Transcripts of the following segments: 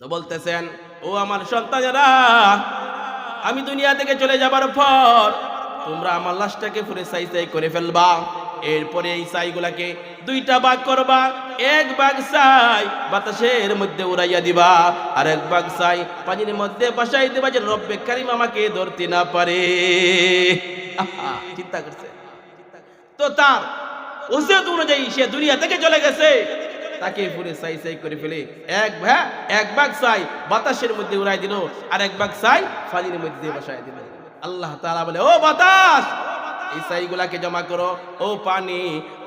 তো বলতেছেন, ও আমার সন্তানেরা, আমি দুনিয়া থেকে চলে যাবার পর তোমরা আমার লাশটাকে পুরো সাই সাই করে ফেলবা। এরপরে এই ছাইগুলাকে দুইটা ভাগ করবা। এক ভাগ ছাই বাতাসের মধ্যে উড়াইয়া দিবা, আর এক ভাগ ছাই পানির মধ্যে ভাসাই দিবা, যে রব্বে কারিম আমাকে ধরতে না পারে। চিন্তা করছে তো, তার ওসিয়ত অনুযায়ী সে দুনিয়া থেকে চলে গেছে, তাকে পুরো সাই সাই করে ফেলে এক ভাগ ছাই বাতাসের মধ্যে উড়াই দিল, আর এক ভাগ ছাই পানির মধ্যে ভাসাই দিল। আল্লাহ তাআলা বলে, ও বাতাস, এই ছাইগুলাকে জমা করো। ও পানি,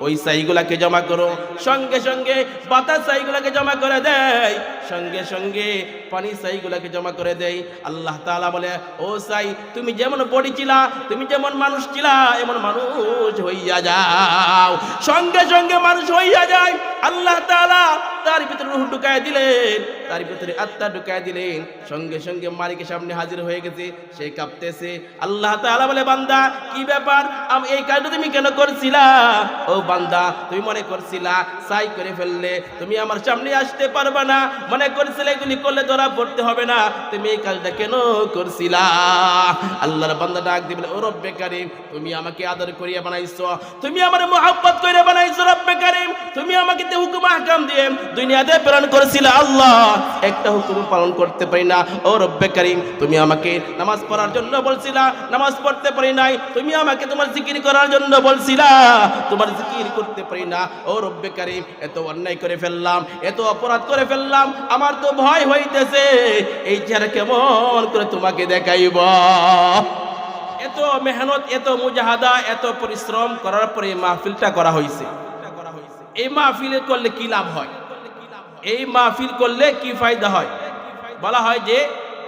ওই ছাইগুলাকে জমা করো। সঙ্গে সঙ্গে বাতাস ছাইগুলাকে জমা করে দেয়, সঙ্গে সঙ্গে পানি ছাইগুলাকে জমা করে দেয়। আল্লাহ তাআলা বলে, ও ছাই, তুমি যেমন বডি ছিলা, তুমি যেমন মানুষ ছিলা, এমন মানুষ হইয়া যাও। সঙ্গে সঙ্গে মানুষ হইয়া যায়। আল্লাহ তাআলা তার ভিতরে রূহ ঢুকায় দিলেন, তার ভিতরে আত্মা ঢুকায় দিলেন। সঙ্গে সঙ্গে মালিকের সামনে হাজির হয়ে গেছে, সে কাঁপতেছে। আল্লাহ তাআলা বলে, বান্দা, কি ব্যাপার, আমি এই কাজটা তুমি কেন করছিলা? ও বান্দা, তুমি মনে করছিলা ছাই করে ফেললে তুমি আমার সামনে আসতে পারবে না, মনে করছিলে এগুলি করলে ধরা পড়তে হবে না, তুমি এই কাজটা কেন করছিলা? আল্লাহর বান্দা ডাক দিয়ে বলে, ও রব্বে কারীম, তুমি আমাকে আদর করিয়া বানাইছো, তুমি আমার মহব্বত করে বানাইছো। রব্বে কারীম, তুমি আমাকে তে হুকুম আহকাম দিয়ে দুনিয়াতে প্রেরণ করেছিলে। আল্লাহ, একটা হুকুম পালন করতে পারি না। ও রব্বে কারীম, তুমি আমাকে নামাজ পড়ার জন্য বলছিলা, নামাজ পড়তে পারি নাই। তুমি আমাকে তোমার জিকির করার জন্য বলছিলা, তোমার জিকির করতে পারি না। ও রব্বে কারীম, এত অন্যায় করে ফেললাম, এত অপরাধ করে ফেললাম, আমার তো ভয় হইতেছে এই চেহারা কেমন করে তোমাকে দেখাইব। এত মেহনত, এত মুজাহাদা, এত পরিশ্রম করার পরে এই মাহফিলটা করা হয়েছে। এই মাহফিল করলে কি লাভ হয়? এই মাহফিল করলে কি ফায়দা হয়? বলা হয় যে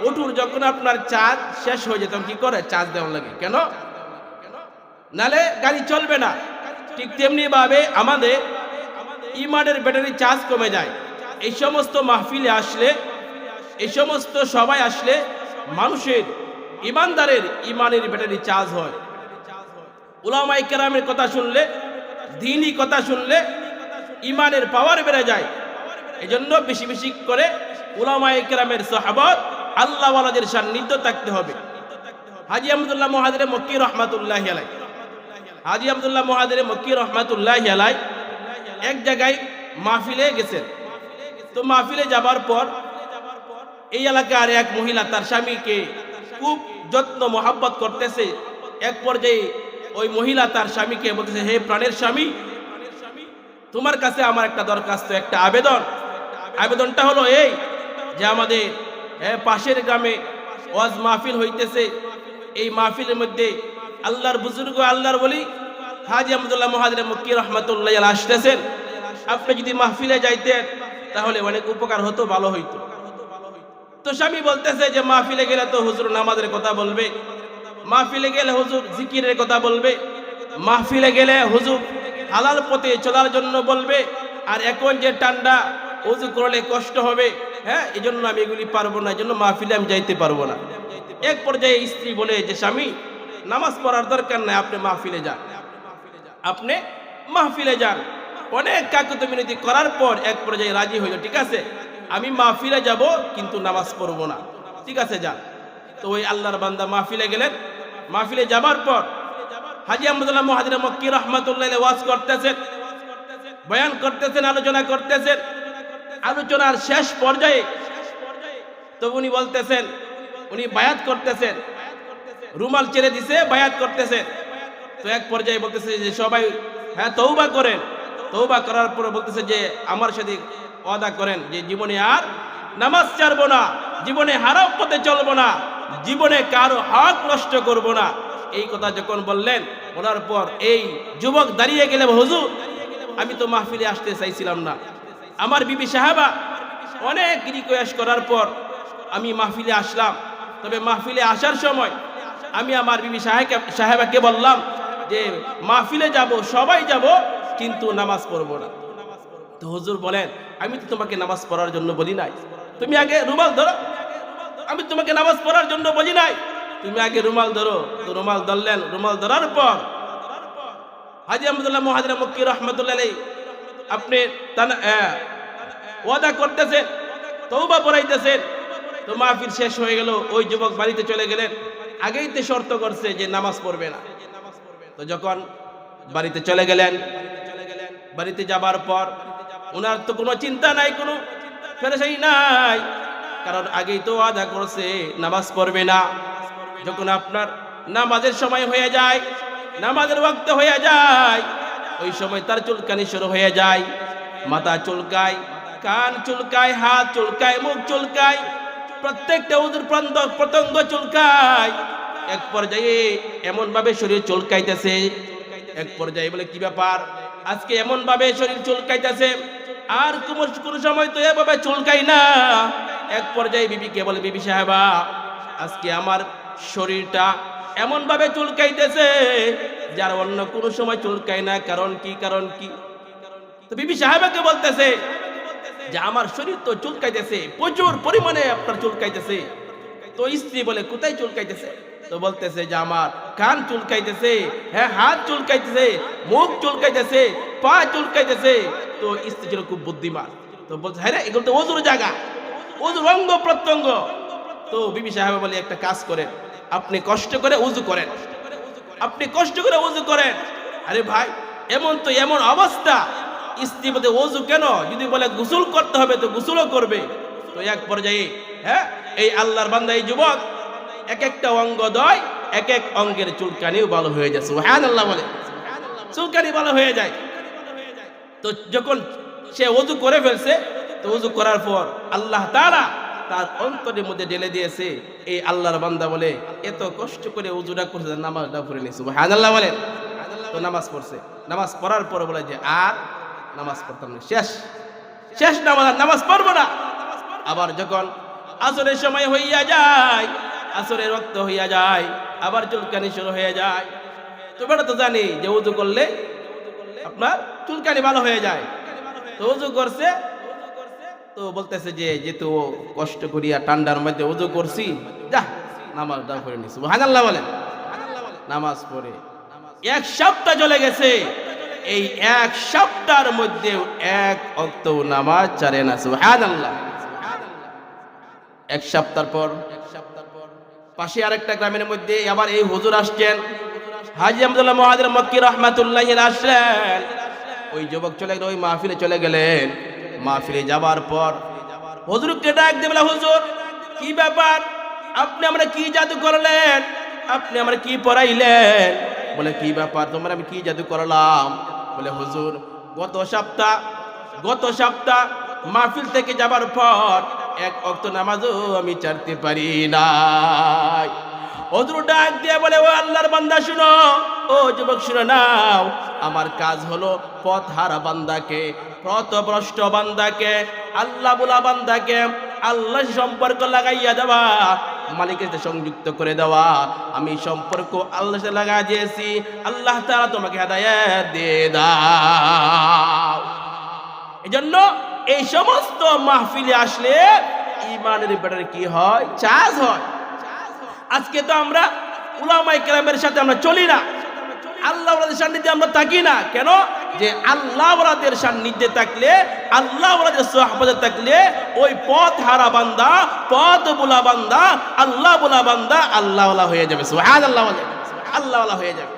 উঠুর যখন আপনার চার্জ শেষ হয়ে যেত, কি করে চার্জ দেওয়া লাগে, কেন? নালে গাড়ি চলবে না। ঠিক তেমনি ভাবে আমাদের ইমানের ব্যাটারি চার্জ কমে যায়। এই সমস্ত মাহফিলে আসলে, এই সমস্ত সবাই আসলে মানুষের ইমানদারের ইমানের ব্যাটারি চার্জ হয়। উলামায়ে কেরামের কথা শুনলে, দ্বীনি কথা শুনলে ইমানের পাওয়ার বেড়ে যায়। এজন্য বেশি বেশি করে উলামায়ে কেরামের সাহাবত, আল্লাহ ওয়ালাদের সান্নিধ্য থাকতে হবে। হাজী আহমদুল্লাহ মুহাজিরে মক্কি রহমাতুল্লাহি আলাইহি, হাজী আব্দুল্লাহ মুহাজিরে মক্কি রহমাতুল্লাহি আলাইহি এক জায়গায় মাহফিলে গেছেন। তো মাহফিলে যাবার পর এই এলাকার এক মহিলা তার স্বামীকে খুব যত্ন মোহাব্বত করতেছে। এক পর্যায়ে ওই মহিলা তার স্বামীকে বলতেছে, হে প্রাণের স্বামী, তোমার কাছে আমার একটা দরখাস্ত, একটা আবেদন। আবেদনটা হলো এই যে আমাদের পাশের গ্রামে ওয়াজ মাহফিল হইতেছে। এই মাহফিলের মধ্যে আল্লাহর বুজুর্গ, আল্লাহর ওলি হাজী আহমদুল্লাহ মুহাজিরে মক্কি রহমাতুল্লাহি আলাইহি আসতেছেন। আপনি যদি মাহফিলে যাইতেন তাহলে অনেক উপকার হতো, ভালো হইতো। তো স্বামী বলতেছে যে মাহফিলে গেলে তো হুজুর নামাজের কথা বলবে, মাহফিলে গেলে হুজুর জিকিরের কথা বলবে, মাহফিলে গেলে হুজুর হালাল পথে চলার জন্য বলবে, আর এখন যে ঠান্ডা, ওযু করলে কষ্ট হবে, এই জন্য আমি এগুলি পারবো না, এই জন্য মাহফিলে আমি যাইতে পারবো না। এক পর্যায়ে স্ত্রী বলে যে স্বামী, নামাজ পড়ার দরকার নাই, আপনি মাহফিলে যান, আপনি মাহফিলে যান। অনেক কাকুতি মিনতি করার পর এক পর্যায়ে রাজি হইল, ঠিক আছে আমি মাহফিলে যাব, কিন্তু নামাজ পড়বো না, ঠিক আছে যান। তো ওই আল্লাহর বান্দা মাহফিলে গেলেন। মাহফিলে যাবার পর হাজী আহমদুল্লাহ মুহাজিরে মক্কি রহমাতুল্লাহি আলাইহি ওয়াজ করতেছেন, বয়ান করতেছেন, আলোচনা করতেছেন। আলোচনার শেষ পর্যায়ে তো উনি বলতেছেন, উনি বায়াত করতেছেন, রুমাল ছেড়ে দিছে, বায়াত করতেছেন। তো এক পর্যায়ে বলতেছে যে সবাই তওবা করেন। তওবা করার পরে বলতেছে যে আমার সাথে ওয়াদা করেন যে জীবনে আর নামাজ ছাড়বো না, জীবনে হারাম পথে চলবো না, জীবনে কারো হক নষ্ট করব না। এই কথা যখন বললেন, বলার পর এই যুবক দাঁড়িয়ে গেলে, হুজুর আমি তো মাহফিলে আসতে চাইছিলাম না, আমার বিবি সাহাবা অনেক রিকোয়েস্ট করার পর আমি মাহফিলে আসলাম। তবে মাহফিলে আসার সময় আমি আমার বিবি সাহেবাকে বললাম যে মাহফিলে যাব, সবাই যাব, কিন্তু নামাজ পড়বো না। তো হুজুর বলেন, আমি তো তোমাকে নামাজ পড়ার জন্য বলি নাই, তুমি আগে রুমাল ধরো। আমি তোমাকে নামাজ পড়ার জন্য বলি নাই, তুমি আগে রুমাল ধরো। তো রুমাল ধরলেন। রুমাল ধরার পর হাজী আহমদুল্লাহ মুহাজিরে মক্কি রহমাতুল্লাহি আলাইহি আপনি ওয়াদা করতেছেন তওবা পড়াইতেছেন। তো মাহফিল শেষ হয়ে গেল, ওই যুবক বাড়িতে চলে গেলেন। আগেই তো শর্ত করছে যে নামাজ পড়বে না। তো যখন বাড়িতে চলে গেলেন, বাড়িতে যাবার পর ওনার তো কোনো চিন্তা নাই, কোনো পেরেশানি নাই, কারণ আগেই তো ওয়াদা করছে নামাজ পড়বে না। যখন আপনার নামাজের সময় হয়ে যায়, নামাজের ওয়াক্ত হয়ে যায়, ওই সময় তার চুলকানি শুরু হয়ে যায়। মাথা চুলকায়, কান চুলকায়, হাত চুলকায়, মুখ চুলকায়, প্রত্যেকটা উদর প্রত্যঙ্গ চুলকায়। এক পর্যায়ে এমন ভাবে শরীর চুলকাইতেছে, এক পর্যায়ে বলে কি ব্যাপার আজকে এমন ভাবে শরীর চুলকাইতেছে, আর কোন সময় তো এভাবে চুলকাই না। এক পর্যায়ে বিবিকে বলে, বিবি সাহেবা আজকে আমার শরীরটা এমন ভাবে চুলকাইতেছে যার অন্য কোনো সময় চুলকায় না, কারণ কি, কারণ কি? তো বিবি সাহেবাকে বলতেছে যে আমার শরীর তো চুলকাইতেছে, প্রচুর পরিমাণে আপনার চুলকাইতেছে। তো স্ত্রী বলে কোথায় চুলকাইতেছে? তো বলতেছে যে আমার কান চুলকাইতেছে, হ্যাঁ হাত চুলকাইতেছে, মুখ চুলকাইতেছে, পা চুলকাইতেছে। তো স্ত্রী ছিল খুব বুদ্ধিমান, তো বলছে হ্যাঁ রে, এগুলো তো ওযুর জায়গা, ওযুর অঙ্গ প্রত্যঙ্গ। তো বিবি সাহেবা বলে একটা কাজ করেন, আপনি কষ্ট করে ওযু করেন, আপনি কষ্ট করে ওযু করেন। আরে ভাই এমন অবস্থা, স্ত্রী বলতে ওযু কেন, যদি বলে গোসল করতে হবে তো গোসলও করবে। তো এক পর্যায়ে হ্যাঁ এই আল্লাহর বান্দা এই যুবক এক একটা অঙ্গ দয়, এক এক অঙ্গের চুলকানিও ভালো হয়ে যায়। সুবহানাল্লাহ বলে, চুলকানি ভালো হয়ে যায়। তো যখন সে ওযু করে ফেলছে, তো ওযু করার পর আল্লাহ তাআলা তার অন্তরের মধ্যে ঢেলে দিয়েছে। এই আল্লাহর বান্দা বলে এত কষ্ট করে ওযুটা করছে, নামাজটা পড়ে নিয়েছে। সুবহানাল্লাহ বলেন। তো নামাজ পড়ছে, নামাজ পড়ার পর বলে যে আর নামাজ পড়তাম না, শেষ নামাজ পড়বো না। আবার যখন আসরের সময় হইয়া যায়, আসরের রক্ত হইয়া যায়, আবার চুলকানি শুরু হয়ে যায়। তো বেটা তো জানি যে ওযু করলে আপনার চুলকানি ভালো হয়ে যায়। তো ওযু করছে, তো বলতেছে যে যেহেতু কষ্ট করিয়া ঠান্ডার মধ্যে ওযু করছি, যা নামাজটা পড়ে নিছি। সুবহানাল্লাহ বলেন। নামাজ পড়ে এক সপ্তাহ চলে গেছে, এই এক সপ্তাহের মধ্যে এক ওয়াক্ত নামাজ ছাড়ে না। সুবহানাল্লাহ। এক সপ্তাহ পর পাশে আরেকটা গ্রামের মধ্যে আবার এই হুজুর আসছেন, হাজী আব্দুল্লাহ মুহাজির মক্কি রাহমাতুল্লাহি আলাইহি আসলেন। ওই যুবক চলে গেল, ওই মাহফিলে চলে গেলেন। মাহফিলে যাবার পর হুজুরকে ডাক দিয়ে বলে, হুজুর কি ব্যাপার, আপনি আমরা কি জাদু করলেন, আপনি আমরা কি পড়াইলেন? বলে কি ব্যাপার, তোমার আমি কি জাদু করলাম? বলে হুজুর গত সপ্তাহ মাহফিল থেকে যাবার পর এক ওয়াক্ত নামাজও আমি ছাড়তে পারি নাই। হুজুর ডাক দিয়ে বলে, ও আল্লাহর বান্দা শুনো, ও যুবক শুনো নাও, আমার কাজ হলো পথহারা বান্দাকে, পথভ্রষ্ট বান্দাকে, আল্লাহ বুলা বান্দাকে আল্লাহ সম্পর্ক লাগাইয়া দেওয়া, মালিকের সাথে সংযুক্ত করে দেওয়া। আমি সম্পর্ক আল্লাহর সাথে লাগাই দিয়েছি, আল্লাহ তাআলা তোমাকে হেদায়েত দিয়ে দাও। এজন্য এই সমস্ত মাহফিলে আসলে ঈমানের ব্যাপারে কি হয়, চার্জ হয়। আজকে তো আমরা উলামায়ে কেরামের সাথে আমরা চলি না, আল্লাহ ওয়ালাদের সান্নিধ্যে আমরা থাকি না। কেন? যে আল্লাহ ওয়ালাদের সান্নিধ্যে থাকলে, আল্লাহ ওয়ালাদের সোহবতে থাকলে ওই পথ হারা বান্দা, পথ বুলা বান্দা, আল্লাহ বুলা বান্দা আল্লাহ ওয়ালা হয়ে যাবে। সুবহানাল্লাহ বলে, আল্লাহ ওয়ালা হয়ে যাবে।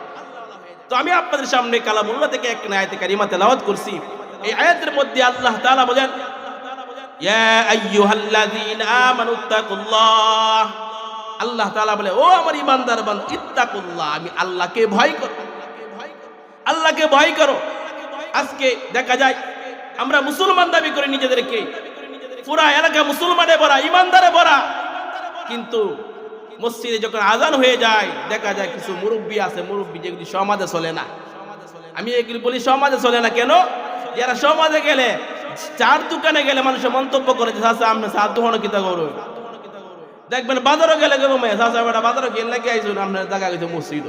তো আমি আপনাদের সামনে কালামুল্লাহ থেকে এক আয়াতে কারিমা তেলাওয়াত করছি। এই আয়াতের মধ্যে আল্লাহ তাআলা বলেন, ইয়া আইয়ুহাল্লাযীনা আমানুত্তাকুল্লাহ। আল্লাহ তাআলা বলে, ও আমার ঈমানদার বান্দা, ইত্তাকুল্লাহ, আমি আল্লাহকে ভয় করো, আল্লাহকে ভয় করো। আজকে দেখা যায় আমরা মুসলমান দাবি করি নিজেদেরকে, পুরা এলাকা মুসলমানে ভরা, ঈমানদারে ভরা, কিন্তু মসজিদে যখন আজান হয়ে যায় দেখা যায় কিছু মুরব্বী আছে, মুরব্বী যেগুলি সমাজে চলে না। আমি এগুলি বলি সমাজে চলে না কেন? যারা সমাজে গেলে, চার দোকানে গেলে মানুষের মন্তব্য করে যে চাচা আপনি চার দোকানে কিতা করো, দেখবেন বাজারও গেলে গেবো মেয়ে চাচা বেটা বাজারও গেলে কি আইসুন আপনার জায়গা গেছে মসজিদ,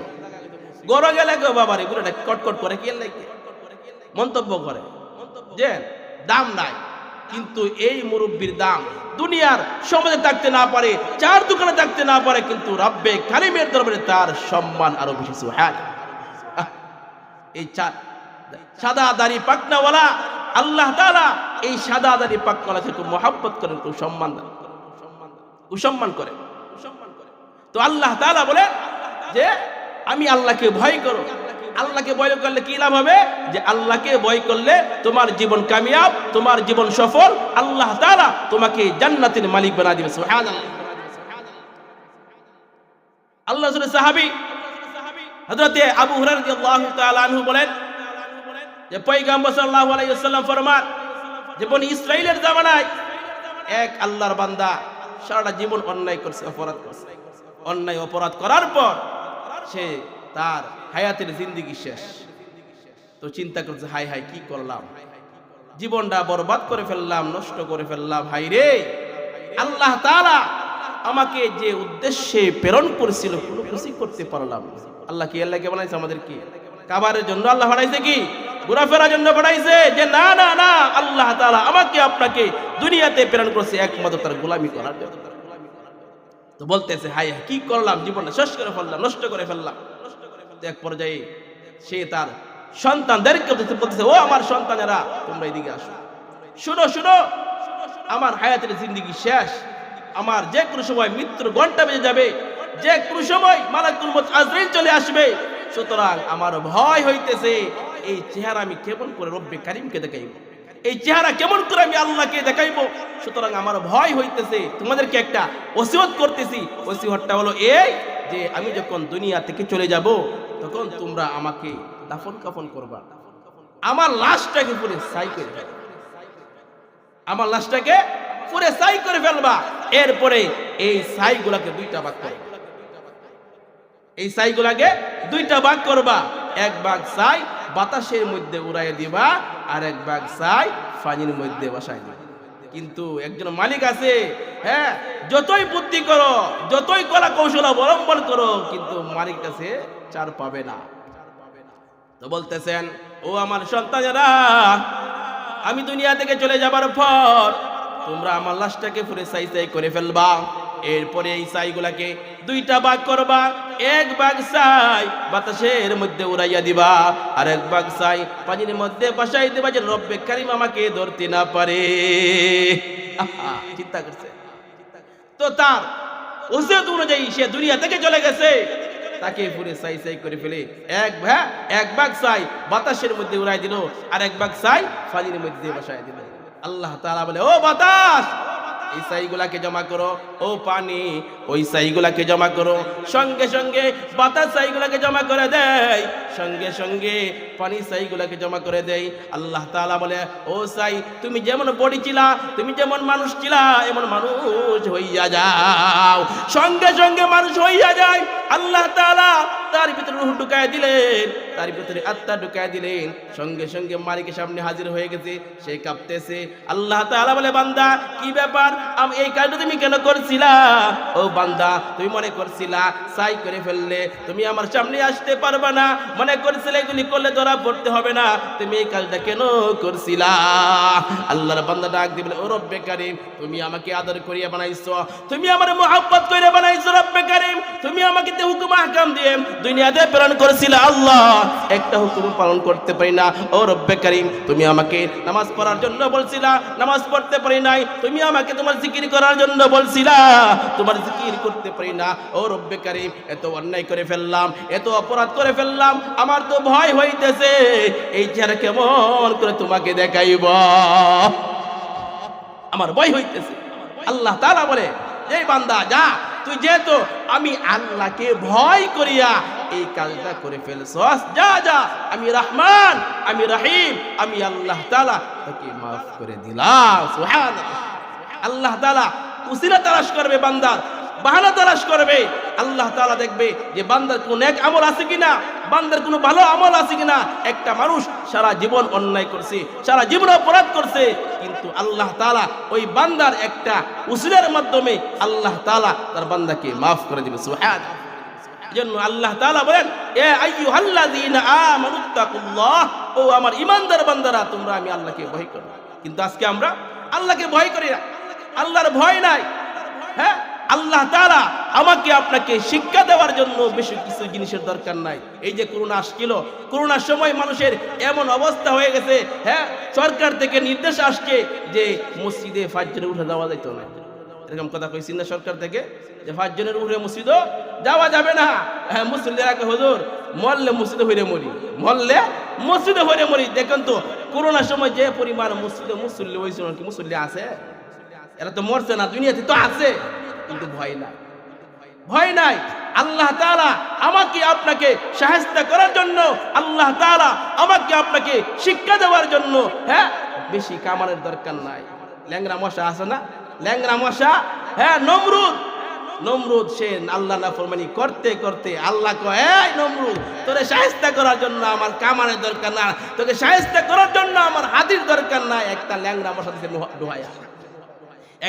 গরো গেলে গো বাবার এগুলো কটকট করে কি লাগে মন্তব্য করে যে দাম নাই। কিন্তু এই মুরব্বীর দাম দুনিয়ার সমাজে থাকতে না পারে, চার দোকানে থাকতে না পারে, কিন্তু রব্বে কারিমের দরবারে তার সম্মান আরো বেশি। সুবহান। এই চার সাদা দাড়ি পাকনাওয়ালা আল্লাহ তাআলা এই সাদা দাড়ি পাক করাকে খুব মহব্বত করেন, খুব সম্মান করেন। তো আল্লাহ তাআলা বলেন যে আমি আল্লাহকে ভয় করো। আল্লাহকে ভয় করলে কি লাভ হবে? যে আল্লাহকে ভয় করলে তোমার জীবন কামিয়াব, তোমার জীবন সফল। আল্লাহ তাআলা তোমাকে জান্নাতের মালিক বানিয়ে দিবেন। সুবহানাল্লাহ। আল্লাহ রাসূলের সাহাবী হযরত আবু হুরায়রা রাদিয়াল্লাহু তাআলা আনহু বলেন যে পয়গম্বর সাল্লাল্লাহু আলাইহি ওয়াসাল্লাম ফরমান যে বনি ইসরাইলের জামানায় এক আল্লাহর বান্দা সারাটা জীবন অন্যায় করছে, অপরাধ করছে। অন্যায় অপরাধ করার পর সে তার হায়াতের জিন্দেগি শেষ। তো চিন্তা করছে, হায় হায় কি করলাম, জীবনটা বরবাদ করে ফেললাম, নষ্ট করে ফেললাম। হায় রে, আল্লাহ তাআলা আমাকে যে উদ্দেশ্যে প্রেরণ করেছিল কোনো কিছুই করতে পারলাম না। আল্লাহ কি আল্লাহকে বানাইছে আমাদেরকে কাবারের জন্য? আল্লাহ বানাইছে কি ঘোরাফেরার জন্য বানাইছে? যে না না না, আল্লাহ তাআলা আমাকে আপনাকে দুনিয়াতে প্রেরণ করেছে একমাত্র তার গোলামি করার জন্য। তো বলতেছে হায় কি করলাম, জীবনটা শেষ করে ফেললাম, নষ্ট করে ফেললাম। এক পর্যায়ে সে তার সন্তানদেরকে বলতেছে, ও আমার সন্তানেরা তোমরা এদিকে আসো, শুনো শুনো, আমার হায়াতের জিন্দেগি শেষ, আমার যে কোনো সময় মৃত্যুর ঘন্টা বেজে যাবে, যে কোনো সময় মালাকুল মউত আজরাইল চলে আসবে। সুতরাং আমার ভয় হইতেছে এই চেহারা আমি কেমন করে রব্বে কারিমকে দেখাইব, এই চেহারা কেমন করে আমি আল্লাহকে দেখাইব। সুতরাং আমার ভয় হইতেছে, তোমাদেরকে একটা ওসিয়ত করতেছি। ওসিয়তটা হলো এই যে আমি যখন দুনিয়া থেকে চলে যাব তখন তোমরা আমাকে দাফন কাফন করবা, আমার লাশটাকে পুরো ছাই করে ফেলবা, আমার লাশটাকে পুরো ছাই করে ফেলবা। এরপরে এই ছাইগুলাকে দুইটা ভাগ করবা, এই ছাইগুলাকে দুইটা ভাগ করবা। এক ভাগ ছাই বাতাসের মধ্যে উড়াইয়া দিবা, আর এক ভাগ ছাই পানির মধ্যে বসাই দিবা। কিন্তু একজন মালিক আছে, হ্যাঁ, যতই বুদ্ধি করো, যতই কলা কৌশল অবলম্বন করো, কিন্তু মালিক কাছে চার পাবে না। তো বলতেছেন, ও আমার সন্তানেরা, আমি দুনিয়া থেকে চলে যাবার পর তোমরা আমার লাশটাকে পুরো ছাই ছাই করে ফেলবা। এরপরে এই ছাইগুলাকে দুইটা ভাগ করবা, এক ভাগ ছাই বাতাসের মধ্যে উড়াইয়া দিবা, আর এক ভাগ ছাই পানির মধ্যে বসাই দিবা, যে রব্বে কারিম আমাকে ধরতে না পারে। চিন্তা করছে। তো তার ওসিয়ত অনুযায়ী সে দুনিয়া থেকে চলে গেছে, তাকে পুরো ছাই ছাই করে ফেলে এক ভাগ ছাই বাতাসের মধ্যে উড়াই দিল, আর এক ভাগ ছাই পানির মধ্যে বসাই দিল। আল্লাহ তাআলা বলে, ও বাতাস, এই ছাইগুলাকে জমা করো, ও পানি ওই ছাইগুলাকে জমা করো। সঙ্গে সঙ্গে বাতাস ছাইগুলাকে জমা করে দেয়, সঙ্গে সঙ্গে পানি ছাইগুলাকে জমা করে দেয়। আল্লাহ তাআলা বলে, ও ছাই, তুমি যেমন বডি ছিলা, তুমি যেমন মানুষ ছিলা, এমন মানুষ হইয়া যাও। সঙ্গে সঙ্গে মানুষ হইয়া যায়। আল্লাহ তাআলা তার ভিতরে রূহ ঢুকায় দিলেন, তার ভিতরে আত্মা ঢুকায় দিলেন। সঙ্গে সঙ্গে মালিকের সামনে হাজির হয়ে গেছে, সে কাঁপতেছে। আল্লাহ তাআলা বলে, বান্দা কি ব্যাপার, আমি এই কাজটা তুমি কেন করছিলা? ও বান্দা, তুমি মনে করছিলা ছাই করে ফেললে তুমি আমার সামনে আসতে পারবে না, মনে করছিলে এগুলি করলে ধরা পড়তে হবে না, তুমি এই কাজটা কেন করছিলা? আল্লাহর বান্দা ডাক দিয়ে বলে, ও রব্বে কারীম, তুমি আমাকে আদর করিয়া বানাইছো, তুমি আমার মুহাব্বত করে বানাইছো। রব্বে কারীম, তুমি আমাকে তে হুকুম আহকাম দিয়ে দুনিয়াতে প্রেরণ করেছিলে। আল্লাহ, একটা হুকুম পালন করতে পারি না। ও রব্বে কারীম, তুমি আমাকে নামাজ পড়ার জন্য বলছিলা, নামাজ পড়তে পারি নাই। তুমি আমাকে তোমার জিকির করার জন্য বলছিলা, তোমার জিকির করতে পারি না। ও রব্বে কারীম, এত অন্যায় করে ফেললাম, এত অপরাধ করে ফেললাম, আমার তো ভয় হইতেছে এই চেহারা কেমন করে তোমাকে দেখাইব, আমার ভয় হইতেছে। আল্লাহ তাআলা বলে, এই বান্দা যা, তুই যেহেতু আমি আল্লাহকে ভয় করিয়া এই কাজটা করে ফেলছস, যা যা, আমি রহমান, আমি রহিম, আমি আল্লাহ তাআলা তোকে মাফ করে দিলাম। সুবহানাল্লাহ। আল্লাহ তাআলা উসিলা তালাশ করবে, বান্দার বাহানা তালাশ করবে। আল্লাহ তাআলা দেখবে যে বান্দার কোন এক আমল আছে কিনা, বান্দার কোনো ভালো আমল আছে কিনা। একটা মানুষ সারা জীবন অন্যায় করছে, সারা জীবন অপরাধ করছে, কিন্তু আল্লাহ তাআলা ওই বান্দার একটা উসিলার মাধ্যমে আল্লাহ তাআলা তার বান্দাকে মাফ করে দিবে। সুবহানাল্লাহ। এজন্য আল্লাহ তাআলা বলেন, এ আইয়ুহাল্লাযীনা আমানুত্তাকুল্লাহ, ও আমার ঈমানদার বান্দারা, তোমরা আমি আল্লাহকে ভয় করো। কিন্তু আজকে আমরা আল্লাহকে ভয় করি না, আল্লাহর ভয় নাই। হ্যাঁ, আল্লাহ তাআলা আমাকে আপনাকে শিক্ষা দেওয়ার জন্য বেশি কিছু জিনিসের দরকার নাই। এই যে করোনা আসছিল, করোনার সময় মানুষের এমন অবস্থা হয়ে গেছে, হ্যাঁ, সরকার থেকে নির্দেশ আসছে যে মসজিদে ফাজ্জরে উঠে যাওয়া যাইতো না। এরকম কথা কইছি না সরকার থেকে, যে ফাজ্জরের উঠে মসজিদও যাওয়া যাবে না। হ্যাঁ, মুসল্লিরা কে হুজুর মরলে মসজিদে হইরে মরি, মরলে মসজিদে হইরে মরি। দেখেন তো করোনার সময় যে পরিমাণ মসজিদে মুসল্লি হয়েছিল, কি মুসল্লি আছে? এরা তো মরছে না, দুনিয়াতে তো আছে, কিন্তু ভয় নাই, ভয় নাই। আল্লাহ তাআলা আমাকে আপনাকে শায়েস্তা করার জন্য, আল্লাহ তাআলা আমাকে আপনাকে শিক্ষা দেওয়ার জন্য, হ্যাঁ, বেশি কামানের দরকার নাই। ল্যাংরা মশা আছে না, ল্যাংরা মশা, হ্যাঁ, নমরুদ সে আল্লাহ নাফরমানি করতে করতে আল্লাহ কয়, এই নমরুদ, তোরে শায়েস্তা করার জন্য আমার কামানের দরকার না, তোকে শায়েস্তা করার জন্য আমার হাতির দরকার নাই। একটা ল্যাংরা মশা দিতে ডুহাইয়া,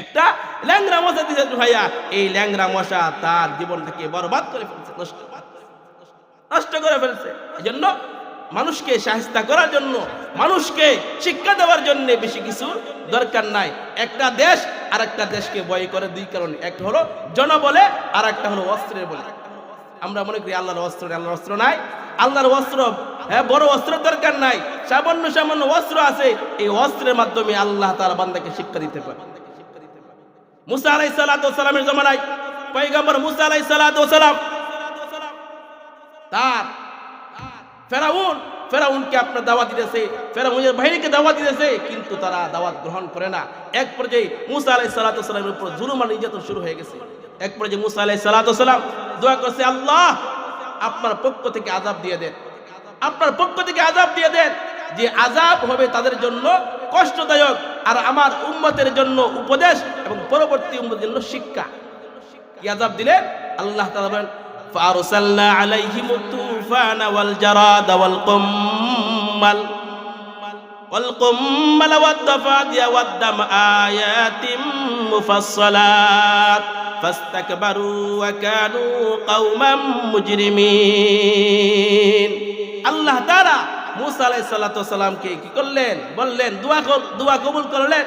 একটা ল্যাংরা মশা দিতে ডুহাইয়া, এই ল্যাংরা মশা তার জীবনটাকে বরবাদ করে ফেলছে, নষ্ট করে ফেলছে। এই জন্য মানুষকে শায়েস্তা করার জন্য, মানুষকে শিক্ষা দেওয়ার জন্য বেশি কিছু দরকার নাই। একটা দেশ আর একটা দেশকে ভয় করে দুই কারণে, একটা হলো জনবলে আর একটা হলো অস্ত্রের বলে। আমরা মনে করি আল্লাহর অস্ত্র, আল্লাহর অস্ত্র নাই, আল্লাহর অস্ত্র, হ্যাঁ, বড় অস্ত্রের দরকার নাই, সামান্য সামান্য অস্ত্র আছে। এই অস্ত্রের মাধ্যমে আল্লাহ তাআলা বান্দাকে শিক্ষা দিতে পারে। মুসা আলাইহিস সালাতু ওয়াস সালামের জামানায় পয়গম্বর মুসা আলাইহিস সালাতু ওয়াস সালাম তার ফেরাউনকে আপনার দাওয়াত দিতেছে, ফেরাউনের বাহিনীকে দাওয়াত দিতেছে, কিন্তু তারা দাওয়াত গ্রহণ করে না। এক পর্যায়ে মুসা আলাইহিস সালাতু ওয়াস সালামের উপর জুলুম আর নির্যাতন শুরু হয়ে গেছে। এক পর্যায়ে মুসা আলাইহিস সালাতু ওয়াস সালাম দোয়া করছে, আল্লাহ আপনার পক্ষ থেকে আযাব দিয়ে দেন, আপনার পক্ষ থেকে আযাব দিয়ে দেন, যে আযাব হবে তাদের জন্য কষ্টদায়ক, আর আমার উম্মতের জন্য উপদেশ এবং পরবর্তী উম্মতের জন্য শিক্ষা। কি আযাব দিলেন? আল্লাহ তাআলা বলেন, فأرسلنا عليهم الطوفان والجراد والقمل والضفادع والدم آيات مفصلات فاستكبروا وكانوا قوما مجرمين। আল্লাহ তাআলা মুসা আলাইহিস সালাতু ওয়াস সালামকে কি করলেন? বললেন, দোয়া কবুল করলেন।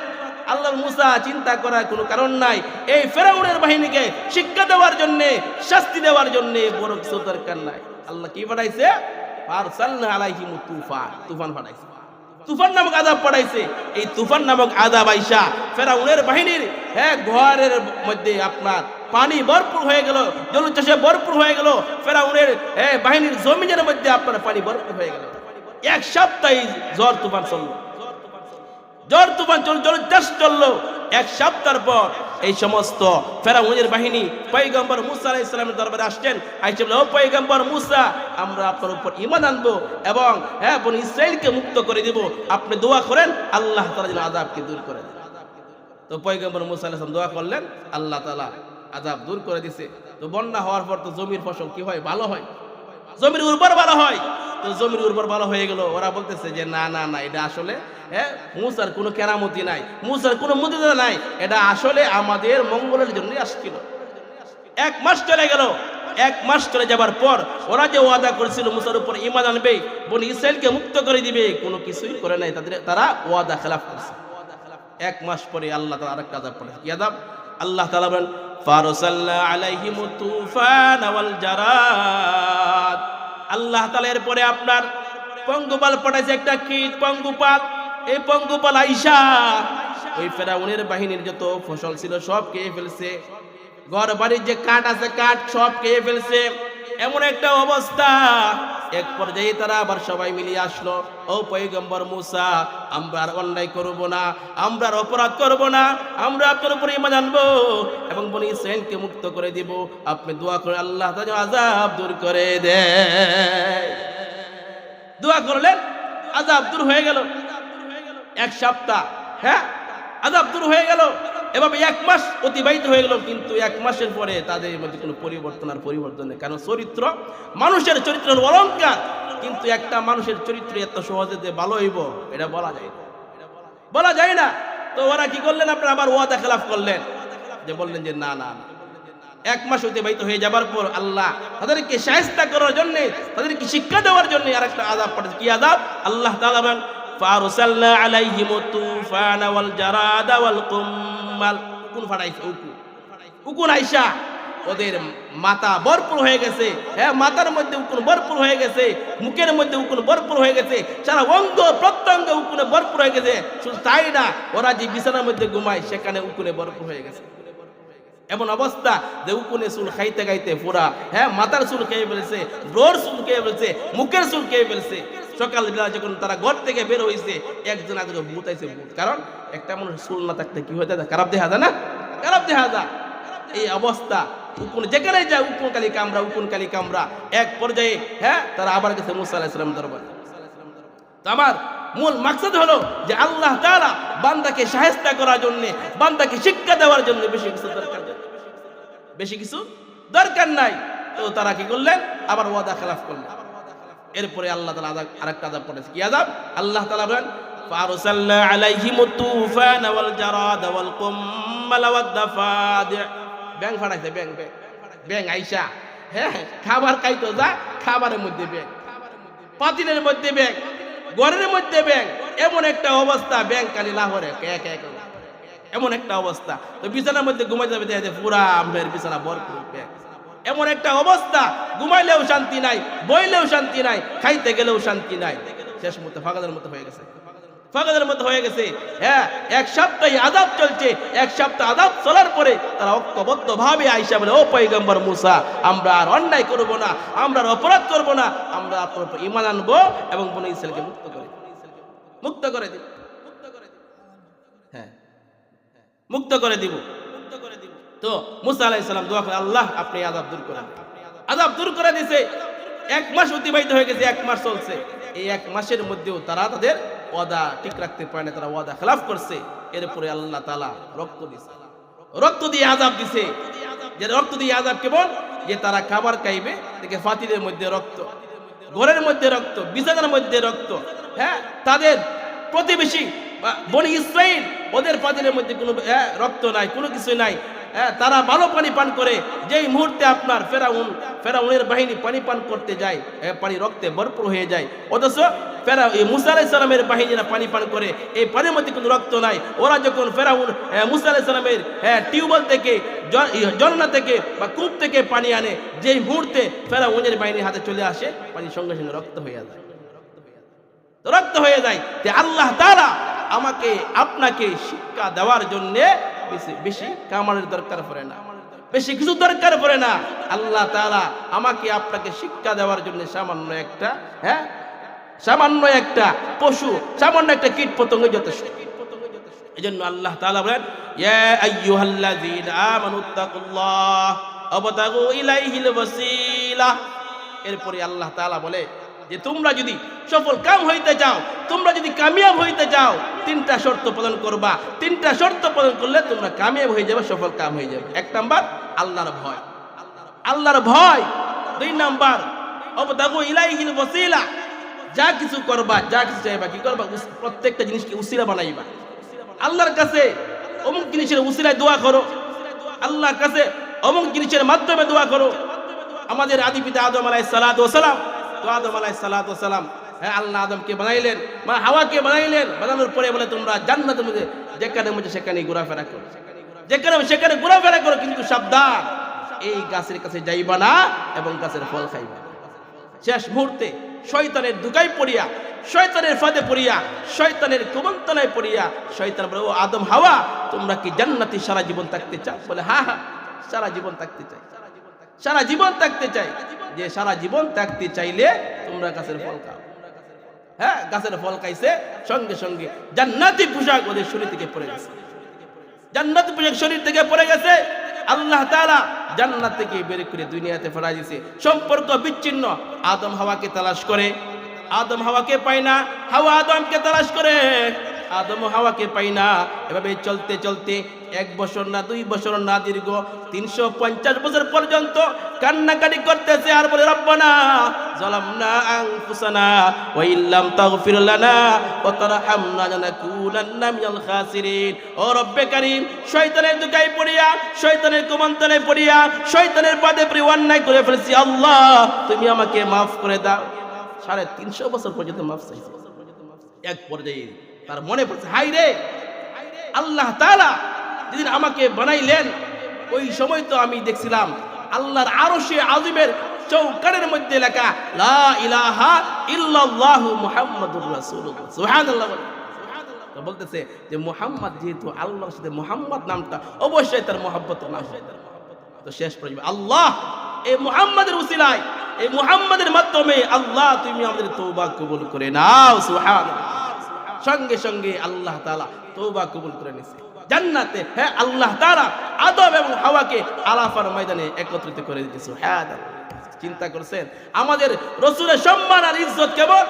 আল্লাহ মুসা চিন্তা করার কোনো কারণ নাই, এই ফেরাউনের বাহিনীকে শিক্ষা দেওয়ার জন্য, শাস্তি দেওয়ার জন্য বড় কিছু দরকার নাই। আল্লাহ কি পাঠাইছে? ফারসালনা আলাইহিম তুফান, তুফান পাঠাইছে, তুফান নামক আযাব পাঠাইছে। এই তুফান নামক আযাব আইসা ফেরাউনের বাহিনীর, হ্যাঁ, ঘরের মধ্যে আপনার পানি ভরপুর হয়ে গেল, জলোচ্ছ্বাসে ভরপুর হয়ে গেল, ফেরাউনের, হ্যাঁ, বাহিনীর জমিনের মধ্যে আপনার পানি ভরপুর হয়ে গেল। এক সপ্তাহ ঝড় তুফান চলল, ঝড় তুফান জলোচ্ছ্বাস চললো। এক সপ্তাহ পর এই সমস্ত ফেরাউনের বাহিনী পয়গম্বর মুসা আলাইহিস সালামের দরবারে আসছেন। আইসা বলে, ও পয়গম্বর মুসা, আমরা আপনার উপর ঈমান আনবো এবং, হ্যাঁ, বনি ইসরাইলকে মুক্ত করে দেব, আপনি দোয়া করেন আল্লাহ তাআলা যেন আযাবকে দূর করে দেন। তো পয়গম্বর মুসা আলাইহিস সালাম দোয়া করলেন, আল্লাহ তাআলা আযাব দূর করে দিয়েছে। তো বন্যা হওয়ার পর তো জমির ফসল কি হয়? ভালো হয়, জমির উর্বর ভালো হয়। তো জমির উর্বর ভালো হয়ে গেল। ওরা বলতেছে যে না না না, এটা আসলে, হ্যাঁ, মুসার কোনো কেরামতি নাই, মুসার কোনো মুজিজা নাই, এটা আসলে আমাদের মঙ্গলের জন্য আসছিল। এক মাস চলে গেল। এক মাস চলে যাবার পর ওরা যে ওয়াদা করেছিল মুসার উপর ঈমান আনবে, বনি ইসরাইলকে মুক্ত করে দিবে, কোনো কিছুই করে নাই, তারা ওয়াদা খেলাফ করছে। এক মাস পরে আল্লাহ তাআলা আরেকটা আযাব পাঠায়। কি আযাব? আল্লাহ তাআলা বলেন, ফারসালনা আলাইহিমুত তুফান ওয়াল জারাদ। আল্লাহ তাআলা এরপরে আপনার পঙ্গপাল পাঠাইছে, একটা কীট পঙ্গপাল। এই পঙ্গপাল আইসা ওই ফেরাউনের বাহিনীর যত ফসল ছিল সব খেয়ে ফেলছে, ঘর বাড়ির যে কাঠ আছে কাঠ সব খেয়ে ফেলছে। এমন একটা অবস্থা, এক পর্যায়ে তারা আবার সবাই মিলিয়ে আসলো, ও পয়গম্বর মুসা, আমরা আর অন্যায় করব না, আমরা আর অপরাধ করব না, আমরা আপনার উপর ঈমান আনবো এবং বনি ইসরাইলকে মুক্ত করে দিব, আপনি দোয়া করে আল্লাহ তাআলা আযাব দূর করে দেয়। দোয়া করলেন, আযাব দূর হয়ে গেল। এক সপ্তাহ, হ্যাঁ, আযাব দূর হয়ে গেল। এভাবে এক মাস অতিবাহিত হয়ে গেল। কিন্তু এক মাসের পরে তাদের মধ্যে কোনো পরিবর্তন নেই। কারণ চরিত্র, মানুষের চরিত্রের অলংকার, কিন্তু একটা মানুষের চরিত্র এত সহজে যে ভালো হইব এটা বলা যায় না। তো ওরা কি করলেন? আপনারা আবার ওয়াদা খেলাফ করলেন, যে বললেন যে না না। এক মাস অতিবাহিত হয়ে যাবার পর আল্লাহ তাদেরকে শায়েস্তা করার জন্য, তাদেরকে শিক্ষা দেওয়ার জন্য আরেকটা আযাব পাঠায়। কি আযাব? আল্লাহ তাআলা বলেন, ফারসালনা আলাইহিমুত তুফান ওয়াল জারাদ ওয়াল কুম্মাল। কোন ফাটাইছে? উকুন আইসা ওদের মাথা ভরপুর হয়ে গেছে, হ্যাঁ মাথার মধ্যে উকুন ভরপুর হয়ে গেছে, মুখের মধ্যে উকুন ভরপুর হয়ে গেছে, সারা অঙ্গ প্রত্যঙ্গ উকুনে ভরপুর হয়ে গেছে। শুধু তাই না, ওরা যে বিছানার মধ্যে ঘুমায় সেখানে উকুনে ভরপুর হয়ে গেছে। এমন অবস্থা যে উকুনে চুল খাইতে খাইতে পুরা, হ্যাঁ মাথার চুল খেয়ে ফেলছে, ব্রোর চুল খেয়ে ফেলছে, মুখের চুল খেয়ে ফেলছে। সকালবেলা যখন তারা ঘর থেকে বের হয়েছে, একজন আগে ভূত আইছে ভূত। কারণ একটা মানুষ চুল না থাকতে কি হয়ে যায়, খারাপ দেখা যায় না, খারাপ দেখা যায়। এই অবস্থা, উকুন যেখানে যায় উকুন কালি কামড়া, উকুন কালি কামড়া। এক পর্যায়ে হ্যাঁ তারা আবার গেছে মুসা আলাইহিস সালাম দরবারে। তো আমার মূল মাকসাদ হলো যে আল্লাহ তাআলা বান্দাকে শায়েস্তা করার জন্য, বান্দাকে শিক্ষা দেওয়ার জন্য বেশি কিছু দরকার নেই, বেশি কিছু দরকার নাই। তো তারা কি করলেন, আবার ওয়াদা খেলাফ করলেন। এরপরে আল্লাহ তাআলা আরেকটা আযাব পড়েছে। কি আযাব? আল্লাহ তাআলা বলেন ফারসালনা আলাইহিমুত তুফান ওয়াল জারাদ ওয়াল কুম্মাল ওয়াদ দাফাদি। ব্যাং ফাটাইছে, ব্যাং ব্যাং ব্যাং আইসা, হ্যাঁ খাবার খাইতো যা, খাবারের মধ্যে ব্যাং, পাতিলের মধ্যে ব্যাং, ঘরের মধ্যে ব্যাং। এমন একটা অবস্থা, ব্যাং কালি লাহরে এমন একটা অবস্থা। তো বিছানার মধ্যে ঘুমাই যাবে, দেখে পুরা আপনার বিছানা ভরপুর ব্যাং। এমন একটা অবস্থা, ঘুমাইলেও শান্তি নাই, বইলেও শান্তি নাই, খাইতে গেলেও শান্তি নাই। শেষ মতো ফাগাদের মতো হয়ে গেছে, ফাগাদের মতো হয়ে গেছে। হ্যাঁ এক সপ্তাহ আযাব চলছে, এক সপ্তাহ আযাব চলার পরে তারা ঐক্যবদ্ধ ভাবে আয়েশা বলে, ও পয়গম্বর মুসা, আমরা আর অন্যায় করব না, আমরা আর অপরাধ করব না, আমরা আপনার উপর ঈমান আনবো এবং বনী ইসরাঈলকে মুক্ত করে দিব, হ্যাঁ মুক্ত করে দিব। তো মুসা আলাইহিস সালাম দোয়া করে, আল্লাহ আপনি আযাব দূর করেন। আযাব দূর করে দিয়েছে। এক মাস অতিবাহিত হয়ে গেছে, এক মাস চলছে। এই এক মাসের মধ্যেও তারা তাদের ওয়াদা ঠিক রাখতে পারে না, তারা ওয়াদা খেলাফ করছে। এরপরে আল্লাহ তাআলা রক্ত দিছে, রক্ত দিয়ে আযাব দিছে। যে রক্ত দিয়ে আযাব কেমন, যে তারা খাবার খাইবে, দেখে ফাতিলের মধ্যে রক্ত, ঘরের মধ্যে রক্ত, বিছানার মধ্যে রক্ত। হ্যাঁ তাদের প্রতিবেশী বনী ইসরাঈল, ওদের ফাতিলের মধ্যে কোনো রক্ত নাই, কোনো কিছু নাই। হ্যাঁ তারা ভালো পানি পান করে। যেই মুহূর্তে আপনার ফেরাউনের বাহিনী পানি পান করতে যায়, পানি রক্তে ভরপুর হয়ে যায়। অথচ মুসা আলাইহিস সালামের বাহিনীরা পানি পান করে, এই পানির মধ্যে কোনো রক্ত নাই। ওরা যখন ফেরাউন মুসা আলাইহিস সালামের টিউবওয়েল থেকে, ঝর্ণা থেকে বা কূপ থেকে পানি আনে, যেই মুহূর্তে ফেরাউনের বাহিনীর হাতে চলে আসে, পানি সঙ্গে সঙ্গে রক্ত হয়ে যায়, রক্ত হয়ে যায়। যে আল্লাহ তাআলা আমাকে আপনাকে শিক্ষা দেওয়ার জন্য বেশি কামানের দরকার পড়ে না, বেশি কিছু দরকার পড়ে না। আল্লাহ তাআলা আমাকে আপনাকে শিক্ষা দেওয়ার জন্য সামান্য একটা, হ্যাঁ সামান্য একটা পশু, সামান্য একটা কীট পতঙ্গ যথেষ্ট। এজন্য আল্লাহ তাআলা বলেন, ইয়া আইয়ুহাল্লাযীনা আমানুত্তাকুল্লাহ ওয়াবতাগু ইলাইহিল ওয়াসিলা। এরপরে আল্লাহ তাআলা বলে যে তোমরা যদি সফল কাম হইতে চাও, তোমরা যদি কামিয়াব হইতে চাও, তিনটা শর্ত পালন করবা। তিনটা শর্ত পালন করলে তোমরা কামিয়াব হয়ে যাবে, সফল কাম হয়ে যাবে। এক নাম্বার আল্লাহর ভয়, আল্লাহর ভয়। দুই নাম্বার ওয়াবতাগু ইলাইহিল ওয়াসিলা, যা কিছু করবা, যা কিছু চাইবা, কি করবা, প্রত্যেকটা জিনিসকে উসিলা বানাইবা। আল্লাহর কাছে অমুক জিনিসের উসিলায় দোয়া করো, আল্লাহর কাছে অমুক জিনিসের মাধ্যমে দোয়া করো। আমাদের আদি পিতা আদম আলাইহিস সালাতু ওয়াস সালাম, তো আদম আলাইহিস সালাতু ওয়াস সালাম, হ্যাঁ আল্লাহ আদমকে বানাইলেন, মা হাওয়াকে বানাইলেন। বানানোর পরে বলে তোমরা জান্নাতের মধ্যে যেখানে মধ্যে সেখানে ঘোরাফেরা করো, যেখানে সেখানে ঘোরাফেরা করো, কিন্তু সাবধান, এই গাছের কাছে যাইবা না এবং গাছের ফল খাইবা। শেষ মুহূর্তে শয়তানের ধোঁকায় পড়িয়া, শয়তানের ফাঁদে পড়িয়া, শয়তানের কুমন্ত্রণায় পড়িয়া শয়তান বলে, ও আদম হাওয়া, তোমরা কি জান্নাতে সারা জীবন থাকতে চাও? বলে হ্যাঁ হ্যাঁ সারা জীবন থাকতে চাই, সারা জীবন থাকতে চাই। যে সারা জীবন থাকতে চাইলে তোমরা গাছের ফল খাও। হ্যাঁ গাছের ফল খাইছে, সঙ্গে সঙ্গে জান্নাতি পোশাক ওদের শরীর থেকে পড়ে গেছে, জান্নাতি পোশাক শরীর থেকে পড়ে গেছে। আল্লাহ তাআলা জান্নাত থেকে বের করে দুনিয়াতে ফেরাই দিয়েছে। সম্পর্ক বিচ্ছিন্ন। আদম হাওয়াকে তালাশ করে, আদম হাওয়াকে পায় না, হাওয়া আদমকে তালাশ করে, আদম হাওয়াকে পাই না। এভাবে চলতে চলতে 1 বছর না 2 বছর না দীর্ঘ 350 বছর পর্যন্ত কান্নাকাটি করতেছে আর বলে, রব্বানা যালামনা আনফুসানা ওয়া ইল্লাম তাগফির লানা ওয়া তারহামনা লানাকুনান্না মিনাল খাসিরিন। ও রব্বে কারীম, শয়তানের ধোঁকায় পড়িয়া, শয়তানের কুমন্ত্রণায় পড়িয়া, শয়তানের পাদে পড়ে অন্যায় করে ফেলেছি, আল্লাহ তুমি আমাকে মাফ করে দাও। 350 বছর পর্যন্ত মাফ চাইছে। এক পর্যায়ে তার মনে পড়ছে, হাই রে, আল্লাহ তাআলা যেদিন আমাকে বানাইলেন, ওই সময় তো আমি দেখছিলাম আল্লাহর আরশে আজিমের চৌকাঠের মধ্যে লেখা লা ইলাহা ইল্লাল্লাহু মুহাম্মাদুর রাসূলুল্লাহ। সুবহানাল্লাহ। তো বলতেছে যে মুহাম্মদ যেহেতু আল্লাহর সাথে মুহাম্মদ নামটা অবশ্যই তার মহব্বতের নাম। তো শেষ পর্যন্ত আল্লাহ এই মুহাম্মাদের উসিলায়, এই মুহাম্মাদের মাধ্যমে আল্লাহ তুমি আমাদের তওবা কবুল করে নাও। সুবহানাল্লাহ। সঙ্গে সঙ্গে আল্লাহ তাআলা তওবা কবুল করে নিয়েছে। জান্নাতে হ্যাঁ আল্লাহ তাআলা আদম এবং হাওয়াকে আরাফার ময়দানে একত্রিত করে দিয়েছে। সুবহানাল্লাহ। চিন্তা করছেন আমাদের রাসূলের সম্মান আর ইজ্জত কেমন?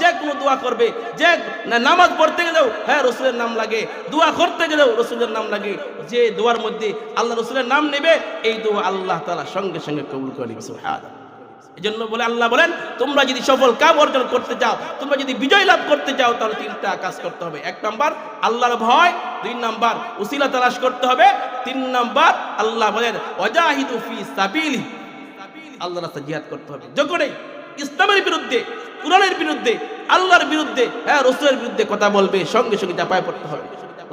যে কোনো দোয়া করবে, যে নামাজ পড়তে গেলেও হ্যাঁ রাসূলের নাম লাগে, দোয়া করতে গেলেও রাসূলের নাম লাগে। যে দোয়ার মধ্যে আল্লাহ রাসূলের নাম নেবে এই দোয়া আল্লাহ তাআলা সঙ্গে সঙ্গে কবুল করে নেবে। সুবহানাল্লাহ। এজন্য বলে আল্লাহ বলেন তোমরা যদি সফল কাম অর্জন করতে চাও, তোমরা যদি বিজয় লাভ করতে চাও তাহলে তিনটা কাজ করতে হবে। 1 নাম্বার আল্লাহর ভয়, 2 নাম্বার উসিলা তালাশ করতে হবে, 3 নাম্বার আল্লাহ বলেন ওয়াজাহিদু ফি সাবিলি, আল্লাহর রাস্তায় জিহাদ করতে হবে। যখনই ইসলামের বিরুদ্ধে, কুরআনের বিরুদ্ধে, আল্লাহর বিরুদ্ধে হ্যাঁ রাসূলের বিরুদ্ধে কথা বলবে সঙ্গে সঙ্গে চাপায় পড়তে হবে।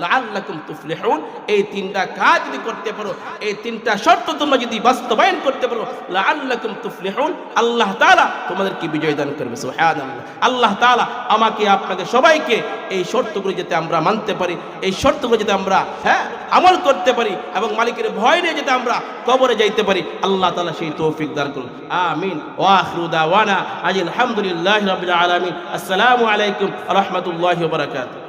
লাআল্লাকুম তুফলিহুন, এই তিনটা কাজ যদি করতে পারো, এই তিনটা শর্ত তোমরা যদি বাস্তবায়ন করতে পারো, লাআল্লাকুম তুফলিহুন, আল্লাহ তাআলা তোমাদেরকে বিজয় দান করবে। সুবহানাল্লাহ। আল্লাহ তাআলা আমাকে আপনাদের সবাইকে এই শর্তগুলো যাতে আমরা মানতে পারি, এই শর্তগুলো যাতে আমরা হ্যাঁ আমল করতে পারি এবং মালিকের ভয় নিয়ে যাতে আমরা কবরে যাইতে পারি, আল্লাহ তাআলা সেই তৌফিক দান করুন। আমিন। ওয়া আখিরু দাওয়ানা আলহামদুলিল্লাহি রাব্বিল আলামিন। আসসালামু আলাইকুম ওয়া রাহমাতুল্লাহি ওয়া বারাকাতুহু।